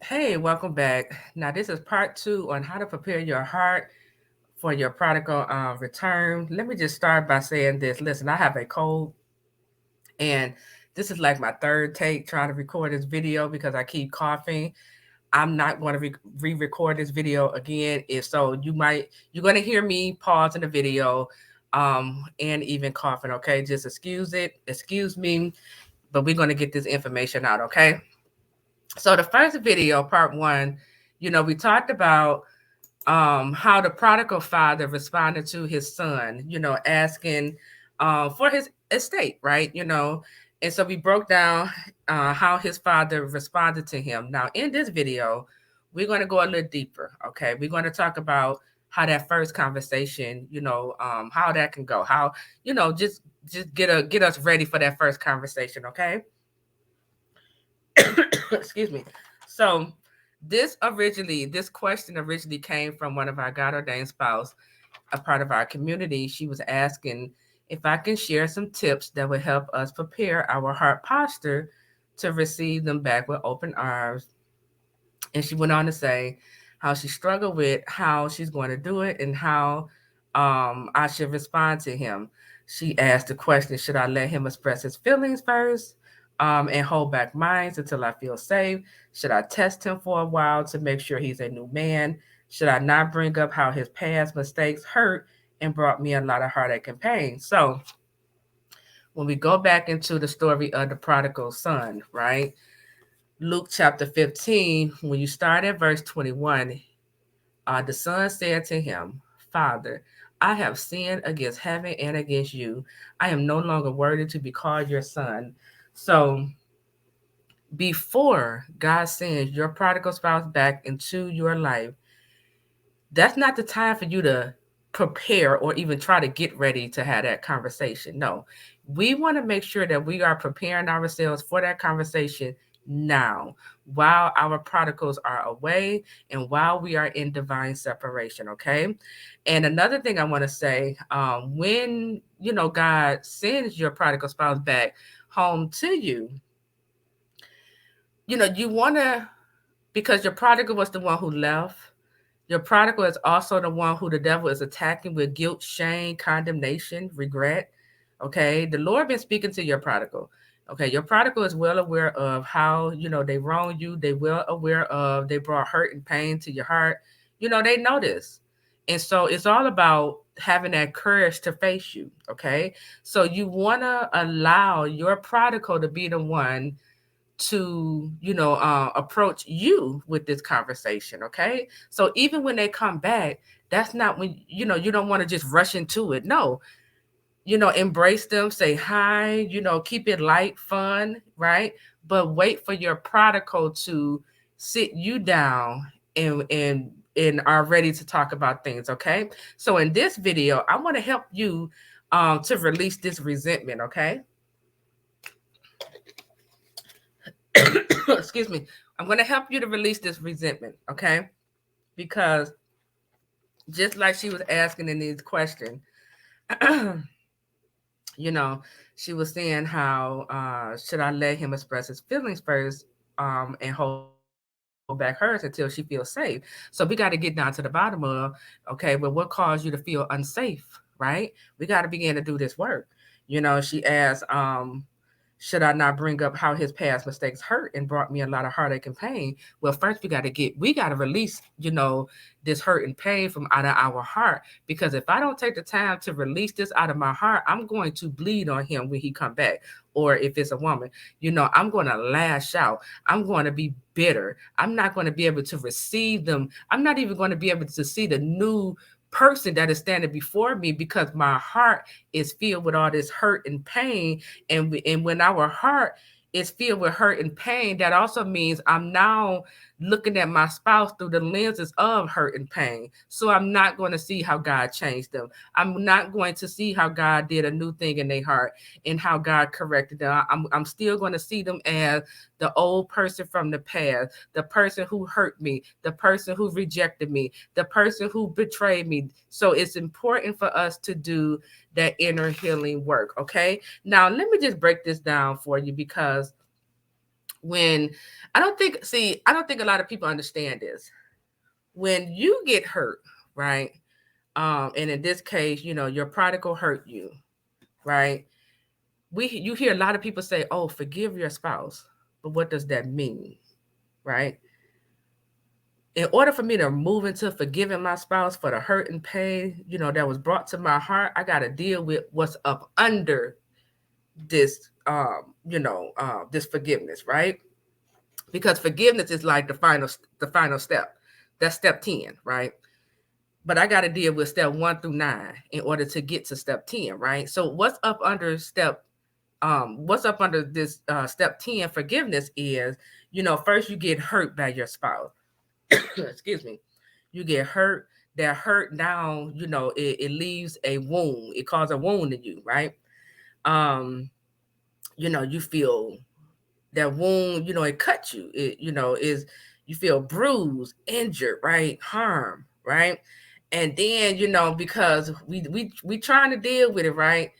Hey, welcome back. Now, this is part two on how to prepare your heart for your prodigal return. Let me just start by saying this. Listen, I have a cold, and this is like my third take trying to record this video because I keep coughing. I'm not going to re-record this video again. If so, you're going to hear me pause in the video, and even coughing. Okay, just excuse me, but we're going to get this information out. Okay. So the first video, part one, we talked about how the prodigal father responded to his son, asking for his estate, right? And so we broke down how his father responded to him. Now, in this video, we're going to go a little deeper. Okay, we're going to talk about how that first conversation, how that can go, how just get us ready for that first conversation. Okay. Excuse me. So this question originally came from one of our God ordained spouse, a part of our community. She was asking if I can share some tips that would help us prepare our heart posture to receive them back with open arms. And she went on to say how she struggled with how she's going to do it and how I should respond to him. She asked the question, should I let him express his feelings first and hold back mine until I feel safe? Should I test him for a while to make sure he's a new man? Should I not bring up how his past mistakes hurt and brought me a lot of heartache and pain? So when we go back into the story of the prodigal son, right? Luke chapter 15, when you start at verse 21, the son said to him, Father, I have sinned against heaven and against you. I am no longer worthy to be called your son. So before God sends your prodigal spouse back into your life, that's not the time for you to prepare or even try to get ready to have that conversation. No, we want to make sure that we are preparing ourselves for that conversation now while our prodigals are away and while we are in divine separation. Okay. And another thing I want to say, when God sends your prodigal spouse back home to you, you want to, because your prodigal was the one who left. Your prodigal is also the one who the devil is attacking with guilt, shame, condemnation, regret. Okay. The Lord been speaking to your prodigal. Okay. Your prodigal is well aware of how, they wronged you. They well aware of they brought hurt and pain to your heart. They know this. And so it's all about having that courage to face you. Okay. So you want to allow your prodigal to be the one to approach you with this conversation. Okay, so even when they come back, that's not when you don't want to just rush into it. No, embrace them, say hi, keep it light, fun, right? But wait for your prodigal to sit you down and are ready to talk about things. Okay, so in this video I want to help you to release this resentment. Okay. Excuse me. I'm going to help you to release this resentment, okay? Because just like she was asking in these questions, you know, she was saying how should I let him express his feelings first and hold back hers until she feels safe. So we got to get down to the bottom of, okay, well, what caused you to feel unsafe, right? We got to begin to do this work. She asked, should I not bring up how his past mistakes hurt and brought me a lot of heartache and pain? Well, first we got to release, this hurt and pain from out of our heart. Because if I don't take the time to release this out of my heart, I'm going to bleed on him when he come back. Or if it's a woman, I'm going to lash out. I'm going to be bitter. I'm not going to be able to receive them. I'm not even going to be able to see the new person that is standing before me because my heart is filled with all this hurt and pain. And when our heart is filled with hurt and pain, that also means I'm now looking at my spouse through the lenses of hurt and pain. So I'm not going to see how God changed them. I'm not going to see how God did a new thing in their heart and how God corrected them. I'm still going to see them as the old person from the past, the person who hurt me, the person who rejected me, the person who betrayed me. So it's important for us to do that inner healing work. Okay. Now, let me just break this down for you because When I don't think a lot of people understand this. When you get hurt, right? And in this case, your prodigal hurt you, right? You hear a lot of people say, "Oh, forgive your spouse," but what does that mean, right? In order for me to move into forgiving my spouse for the hurt and pain, that was brought to my heart, I got to deal with what's up under this, this forgiveness, right? Because forgiveness is like the final step. That's step 10, right? But I got to deal with step 1 through 9 in order to get to step 10, right? So what's up under this step 10 forgiveness is, first you get hurt by your spouse. Excuse me. You get hurt. That hurt now, it leaves a wound. It causes a wound in you, right? You feel that wound, it cut you. Is you feel bruised, injured, right? Harm, right? And then, because we trying to deal with it, right?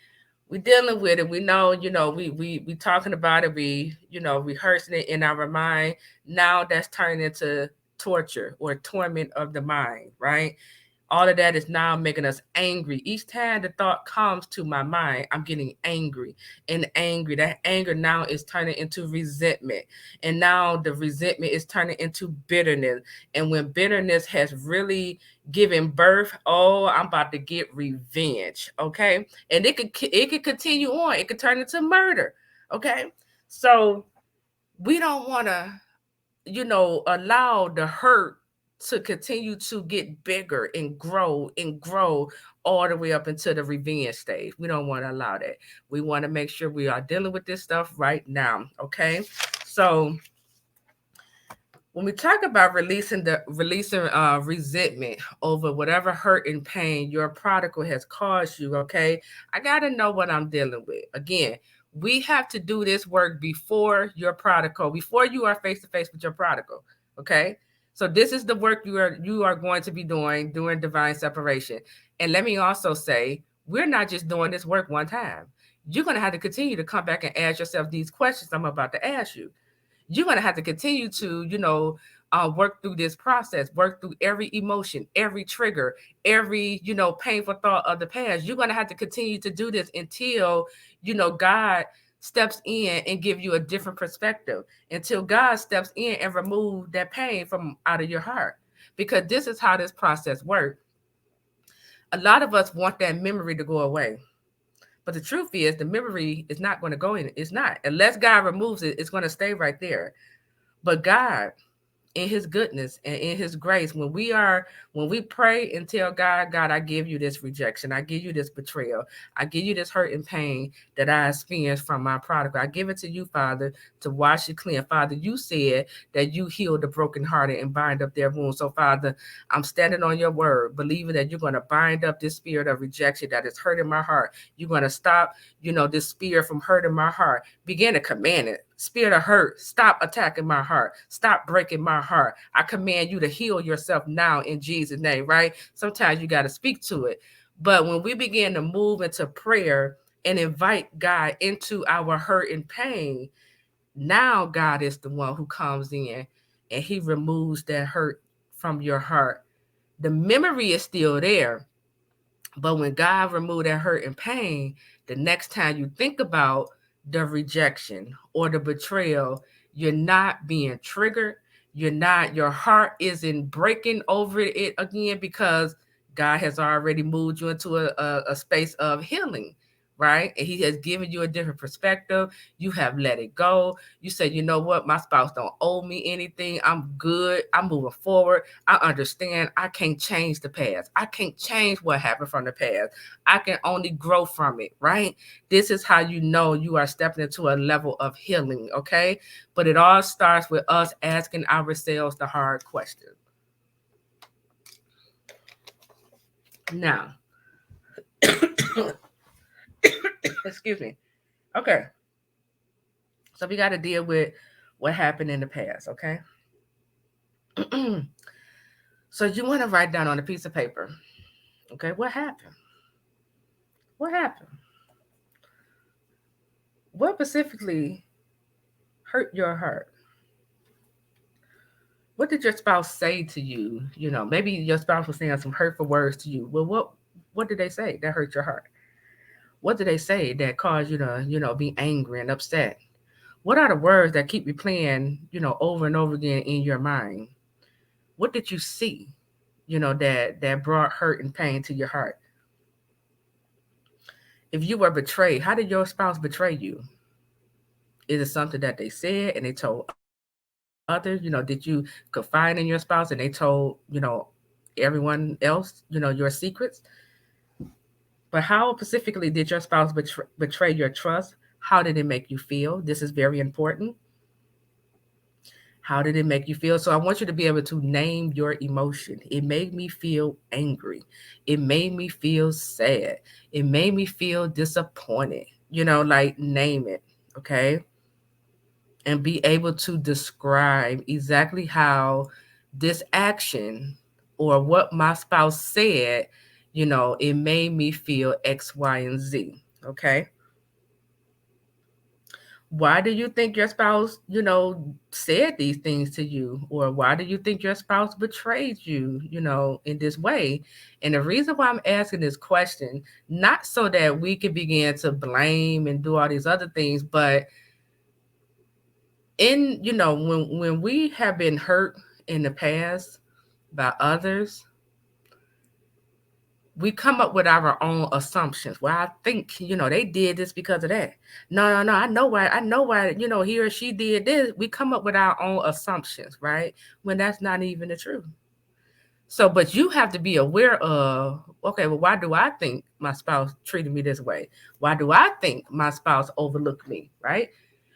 We dealing with it. We know, we talking about it. We, rehearsing it in our mind. Now that's turning into torture or torment of the mind, right? All of that is now making us angry. Each time the thought comes to my mind, I'm getting angry and angry. That anger now is turning into resentment. And now the resentment is turning into bitterness. And when bitterness has really given birth, oh, I'm about to get revenge. Okay. And it could continue on. It could turn into murder. Okay. So we don't want to, allow the hurt to continue to get bigger and grow all the way up into the revenge stage. We don't want to allow that. We want to make sure we are dealing with this stuff right now. Okay. So when we talk about releasing resentment over whatever hurt and pain your prodigal has caused you, okay, I got to know what I'm dealing with. Again, we have to do this work before your prodigal, before you are face to face with your prodigal. Okay, so this is the work you are going to be doing during divine separation. And let me also say, we're not just doing this work one time. You're going to have to continue to come back and ask yourself these questions I'm about to ask you. You're going to have to continue to, work through this process, work through every emotion, every trigger, every, painful thought of the past. You're going to have to continue to do this until, God steps in and give you a different perspective, until God steps in and remove that pain from out of your heart. Because this is how this process works. A lot of us want that memory to go away. But the truth is, the memory is not going to go in. It's not. Unless God removes it, it's going to stay right there. But God, in his goodness and in his grace, when we pray and tell God, I give you this rejection, I give you this betrayal, I give you this hurt and pain that I experienced from my prodigal, I give it to you, Father, to wash it clean. Father, you said that you heal the brokenhearted and bind up their wounds. So Father, I'm standing on your word, believing that you're going to bind up this spirit of rejection that is hurting my heart. You're going to stop, this spirit from hurting my heart. Begin to command it. Spirit of hurt, stop attacking my heart. Stop breaking my heart. I command you to heal yourself now in Jesus' name, right? Sometimes you got to speak to it. But when we begin to move into prayer and invite God into our hurt and pain, now God is the one who comes in and he removes that hurt from your heart. The memory is still there, but when God removed that hurt and pain, the next time you think about the rejection or the betrayal, you're not being triggered. Your heart isn't breaking over it again because God has already moved you into a space of healing, right? And he has given you a different perspective. You have let it go. You say, you know what? My spouse don't owe me anything. I'm good. I'm moving forward. I understand I can't change the past. I can't change what happened from the past. I can only grow from it, right? This is how you know you are stepping into a level of healing, okay? But it all starts with us asking ourselves the hard question. Now, excuse me. Okay. So we got to deal with what happened in the past, okay? So you want to write down on a piece of paper, okay, what happened? What happened? What specifically hurt your heart? What did your spouse say to you? Maybe your spouse was saying some hurtful words to you. Well, what did they say that hurt your heart? What did they say that caused you to, be angry and upset? What are the words that keep replaying, over and over again in your mind? What did you see, that brought hurt and pain to your heart? If you were betrayed, how did your spouse betray you? Is it something that they said and they told others? Did you confide in your spouse and they told, everyone else, your secrets? But how specifically did your spouse betray your trust? How did it make you feel? This is very important. How did it make you feel? So I want you to be able to name your emotion. It made me feel angry. It made me feel sad. It made me feel disappointed. Like name it. Okay. And be able to describe exactly how this action or what my spouse said, it made me feel X, Y, and Z. Okay. Why do you think your spouse, said these things to you? Or why do you think your spouse betrayed you, in this way? And the reason why I'm asking this question, not so that we can begin to blame and do all these other things, but when we have been hurt in the past by others, we come up with our own assumptions. Well, I think, they did this because of that. No, no, no. I know why, he or she did this. We come up with our own assumptions, right? When that's not even the truth. So, but you have to be aware of, okay, well, why do I think my spouse treated me this way? Why do I think my spouse overlooked me, right?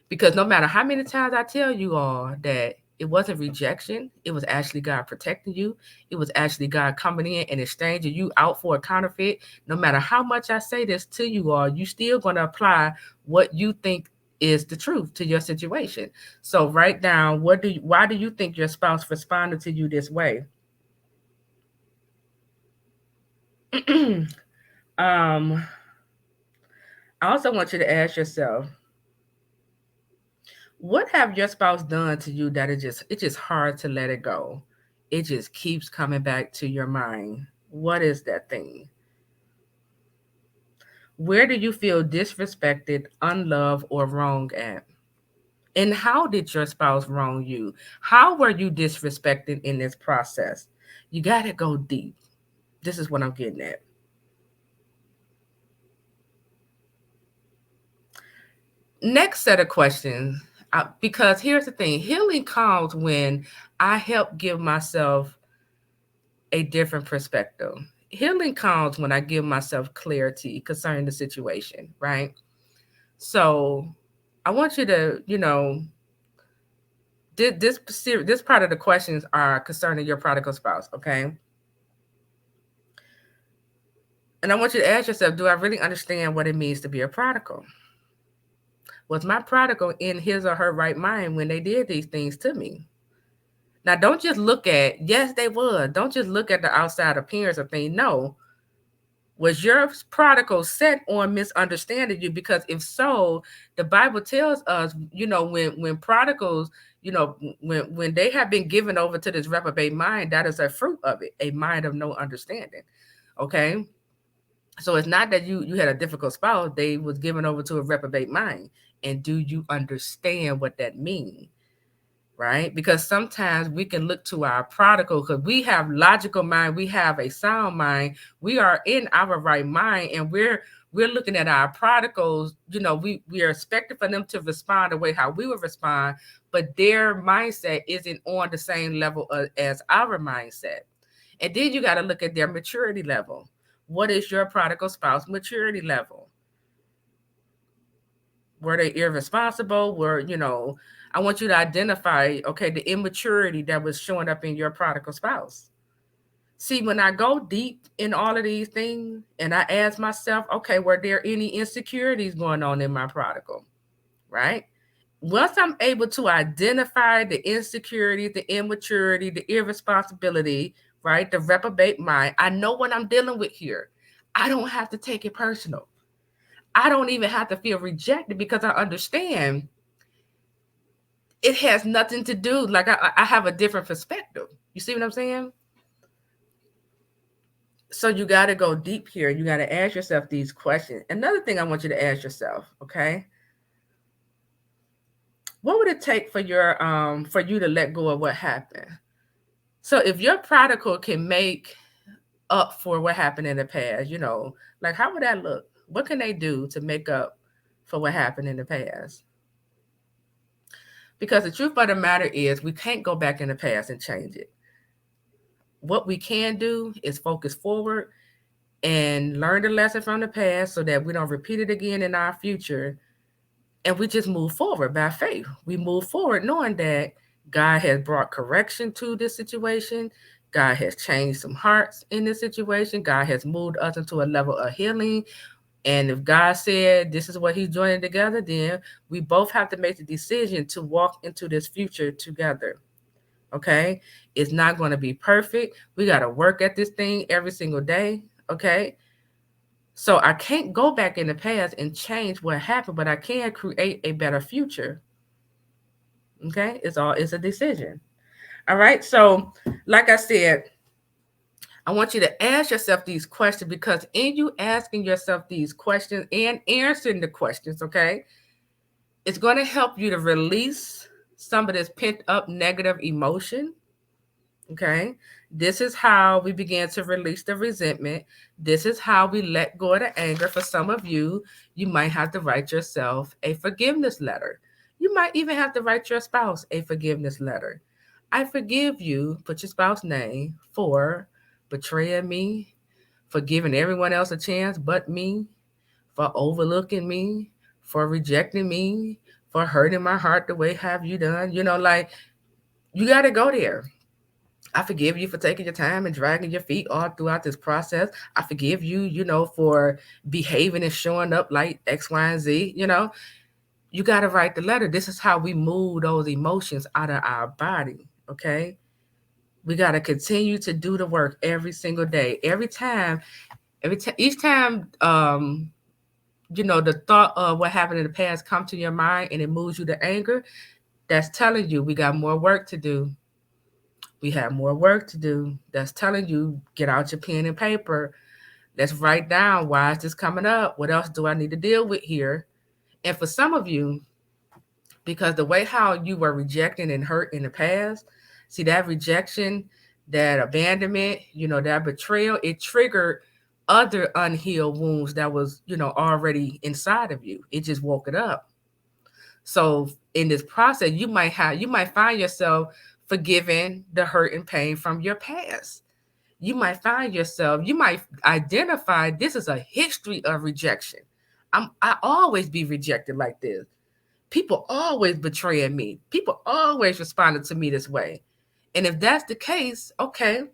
Because no matter how many times I tell you all that it wasn't rejection, it was actually God protecting you. It was actually God coming in and exchanging you out for a counterfeit. No matter how much I say this to you all, you still going to apply what you think is the truth to your situation. So write down why do you think your spouse responded to you this way? um, I also want you to ask yourself, what have your spouse done to you that it's just hard to let it go? It just keeps coming back to your mind. What is that thing? Where do you feel disrespected, unloved, or wrong at? And how did your spouse wrong you? How were you disrespected in this process? You got to go deep. This is what I'm getting at. Next set of questions, because here's the thing, healing comes when I help give myself a different perspective. Healing comes when I give myself clarity concerning the situation, right? So I want you to, this part of the questions are concerning your prodigal spouse, okay? And I want you to ask yourself, do I really understand what it means to be a prodigal? Was my prodigal in his or her right mind when they did these things to me? Now, don't just look at, yes, they was. Don't just look at the outside appearance of things. No. Was your prodigal set on misunderstanding you? Because if so, the Bible tells us, when prodigals, when they have been given over to this reprobate mind, that is a fruit of it, a mind of no understanding. Okay. So it's not that you had a difficult spouse, they was given over to a reprobate mind. And do you understand what that means? Right? Because sometimes we can look to our prodigal because we have logical mind, we have a sound mind, we are in our right mind, and we're looking at our prodigals. We are expecting for them to respond the way how we would respond, but their mindset isn't on the same level as our mindset. And then you got to look at their maturity level. What is your prodigal spouse maturity level? Were they irresponsible? I want you to identify, okay, the immaturity that was showing up in your prodigal spouse. See, when I go deep in all of these things and I ask myself, okay, were there any insecurities going on in my prodigal? Right? Once I'm able to identify the insecurity, the immaturity, the irresponsibility, right, the reprobate mind, I know what I'm dealing with here. I don't have to take it personal. I don't even have to feel rejected because I understand it has nothing to do. Like I have a different perspective. You see what I'm saying? So you got to go deep here. You got to ask yourself these questions. Another thing I want you to ask yourself, okay? What would it take for you to let go of what happened? So if your prodigal can make up for what happened in the past, like how would that look? What can they do to make up for what happened in the past? Because the truth of the matter is we can't go back in the past and change it. What we can do is focus forward and learn the lesson from the past so that we don't repeat it again in our future. And we just move forward by faith. We move forward knowing that God has brought correction to this situation. God has changed some hearts in this situation. God has moved us into a level of healing. And if God said this is what he's joining together, then we both have to make the decision to walk into this future together. Okay? It's not going to be perfect. We got to work at this thing every single day. Okay? So I can't go back in the past and change what happened, but I can create a better future. Okay? It's a decision. All right? So, like I said, I want you to ask yourself these questions because in you asking yourself these questions and answering the questions, okay, it's going to help you to release some of this pent up negative emotion. Okay. This is how we begin to release the resentment. This is how we let go of the anger. For some of you, you might have to write yourself a forgiveness letter. You might even have to write your spouse a forgiveness letter. I forgive you, put your spouse's name, for betraying me, for giving everyone else a chance but me, for overlooking me, for rejecting me, for hurting my heart the way have you done. Like you got to go there. I forgive you for taking your time and dragging your feet all throughout this process. I forgive you, for behaving and showing up like X, Y, and Z. You got to write the letter. This is how we move those emotions out of our body. Okay. We got to continue to do the work every single day. Each time, the thought of what happened in the past come to your mind and it moves you to anger, that's telling you we got more work to do. We have more work to do. That's telling you, get out your pen and paper. Let's write down, why is this coming up? What else do I need to deal with here? And for some of you, because the way how you were rejected and hurt in the past, see that rejection, that abandonment, that betrayal, it triggered other unhealed wounds that was, already inside of you. It just woke it up. So in this process, you might find yourself forgiving the hurt and pain from your past. You might identify this is a history of rejection. I always be rejected like this. People always betraying me. People always responded to me this way. And if that's the case, okay,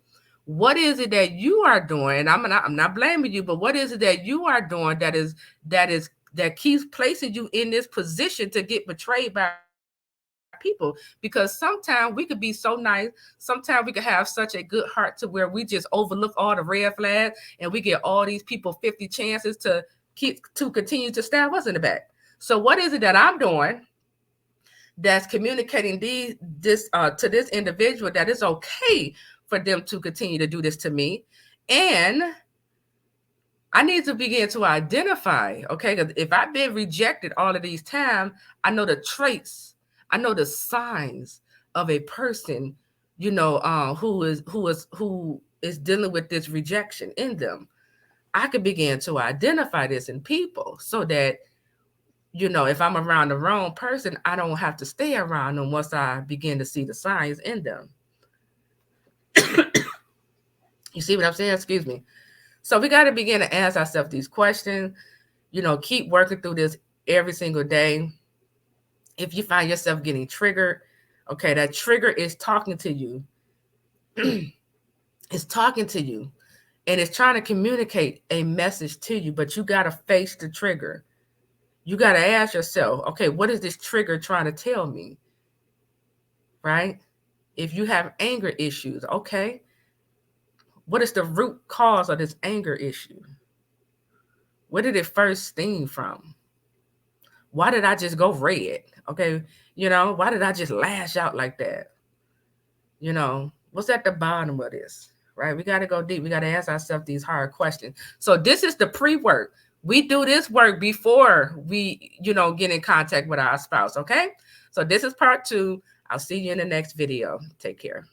what is it that you are doing? And I'm not blaming you, but what is it that you are doing that keeps placing you in this position to get betrayed by people? Because sometimes we could be so nice, sometimes we could have such a good heart to where we just overlook all the red flags and we get all these people 50 chances to continue to stab us in the back. So what is it that I'm doing that's communicating to this individual that it's okay for them to continue to do this to me? And I need to begin to identify, okay? Because if I've been rejected all of these times, I know the traits, I know the signs of a person, who is dealing with this rejection in them. I could begin to identify this in people so that, if I'm around the wrong person, I don't have to stay around them once I begin to see the signs in them. You see what I'm saying? Excuse me. So we got to begin to ask ourselves these questions, keep working through this every single day. If you find yourself getting triggered, okay, that trigger is talking to you. It's talking to you and it's trying to communicate a message to you, but you got to face the trigger. You got to ask yourself, okay, what is this trigger trying to tell me? Right? If you have anger issues, okay, what is the root cause of this anger issue? Where did it first stem from? Why did I just go red? Okay. Why did I just lash out like that? What's at the bottom of this? Right? We got to go deep. We got to ask ourselves these hard questions. So this is the pre-work. We do this work before we, get in contact with our spouse. Okay. So this is part 2. I'll see you in the next video. Take care.